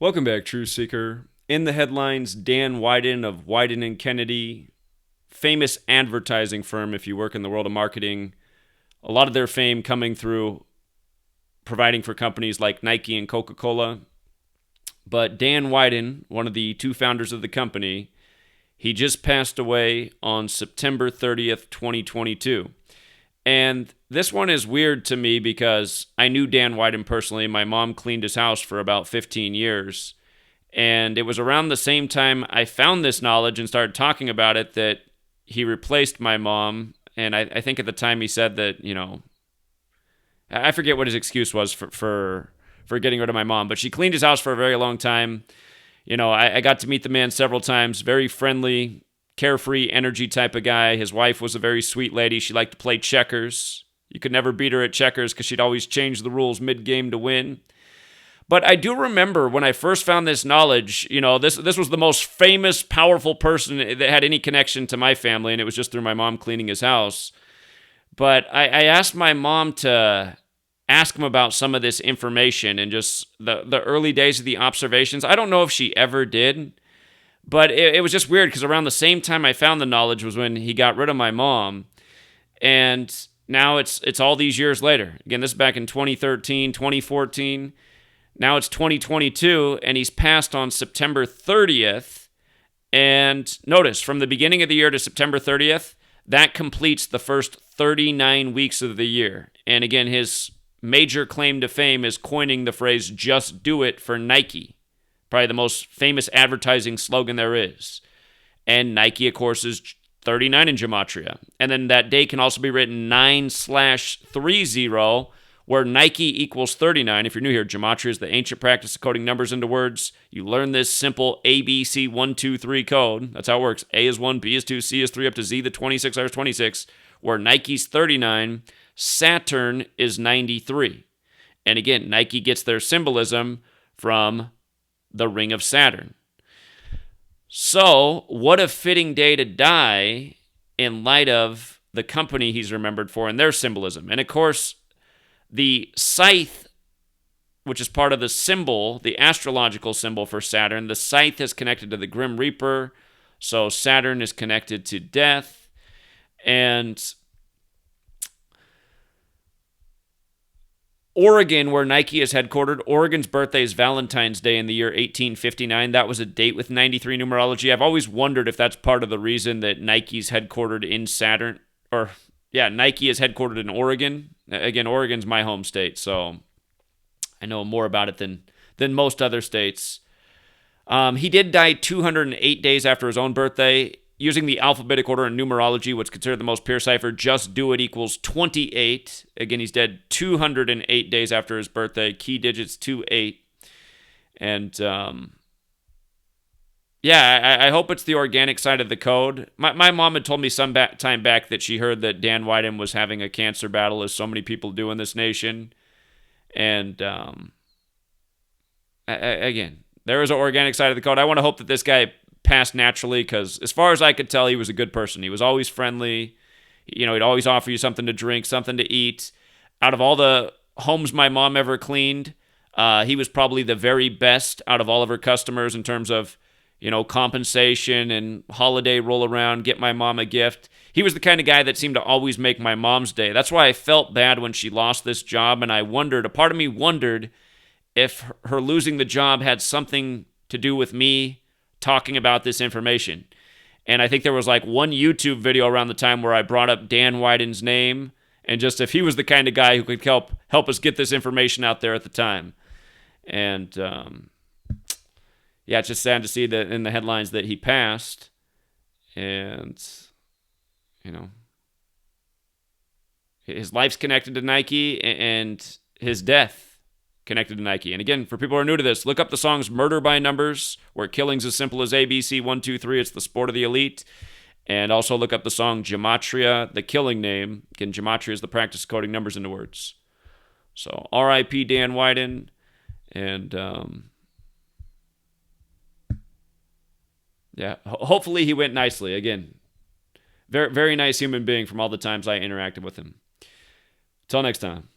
Welcome back, Truth Seeker. In the headlines, Dan Wieden of Wieden and Kennedy, famous advertising firm if you work in the world of marketing. A lot of their fame coming through providing for companies like Nike and Coca-Cola. But Dan Wieden, one of the two founders of the company, he just passed away on September 30th, 2022. And this one is weird to me because I knew Dan Wieden personally. My mom cleaned his house for about 15 years. And it was around the same time I found this knowledge and started talking about it that he replaced my mom. And I think at the time he said that, I forget what his excuse was for getting rid of my mom. But she cleaned his house for a very long time. I got to meet the man several times. Very friendly, carefree energy type of guy. His wife was a very sweet lady. She liked to play checkers. You could never beat her at checkers because she'd always change the rules mid-game to win. But I do remember when I first found this knowledge, this was the most famous, powerful person that had any connection to my family, and it was just through my mom cleaning his house. But I asked my mom to ask him about some of this information and just the early days of the observations. I don't know if she ever did. But it was just weird because around the same time I found the knowledge was when he got rid of my mom. And now it's all these years later. Again, this is back in 2013, 2014. Now it's 2022, and he's passed on September 30th. And notice, from the beginning of the year to September 30th, that completes the first 39 weeks of the year. And again, his major claim to fame is coining the phrase, "Just do it" for Nike. Probably the most famous advertising slogan there is. And Nike, of course, is 39 in Gematria. And then that day can also be written 9/30, where Nike equals 39. If you're new here, Gematria is the ancient practice of coding numbers into words. You learn this simple ABC 1, 2, 3 code. That's how it works. A is 1, B is 2, C is 3, up to Z, the 26, R is 26. Where Nike's 39, Saturn is 93. And again, Nike gets their symbolism from the ring of Saturn. So, what a fitting day to die in light of the company he's remembered for and their symbolism. And of course, the scythe, which is part of the symbol, the astrological symbol for Saturn, the scythe is connected to the Grim Reaper. So Saturn is connected to death. And Oregon, where Nike is headquartered, Oregon's birthday is Valentine's Day in the year 1859. That was a date with 93 numerology. I've always wondered if that's part of the reason that Nike's headquartered in Saturn. Nike is headquartered in Oregon. Again, Oregon's my home state, so I know more about it than most other states. He did die 208 days after his own birthday. Using the alphabetic order in numerology, what's considered the most pure cipher, just do it equals 28. Again, he's dead 208 days after his birthday. Key digits 28. And I hope it's the organic side of the code. My mom had told me some time back that she heard that Dan Wieden was having a cancer battle, as so many people do in this nation. And again, there is an organic side of the code. I want to hope that this guy passed naturally, because as far as I could tell, he was a good person. He was always friendly. He'd always offer you something to drink, something to eat. Out of all the homes my mom ever cleaned, he was probably the very best out of all of her customers in terms of, compensation and holiday roll around, get my mom a gift. He was the kind of guy that seemed to always make my mom's day. That's why I felt bad when she lost this job, and a part of me wondered if her losing the job had something to do with me talking about this information. And I think there was like one YouTube video around the time where I brought up Dan Wieden's name, and just if he was the kind of guy who could help us get this information out there at the time. And it's just sad to see that in the headlines that he passed. And his life's connected to Nike, and his death connected to Nike. And again, for people who are new to this, look up the songs Murder by Numbers, where killing's as simple as ABC 1, 2, 3. It's the sport of the elite. And also look up the song Gematria, the killing name. Again, Gematria is the practice of coding numbers into words. So R.I.P. Dan Wieden. And hopefully he went nicely. Again, very, very nice human being from all the times I interacted with him. Till next time.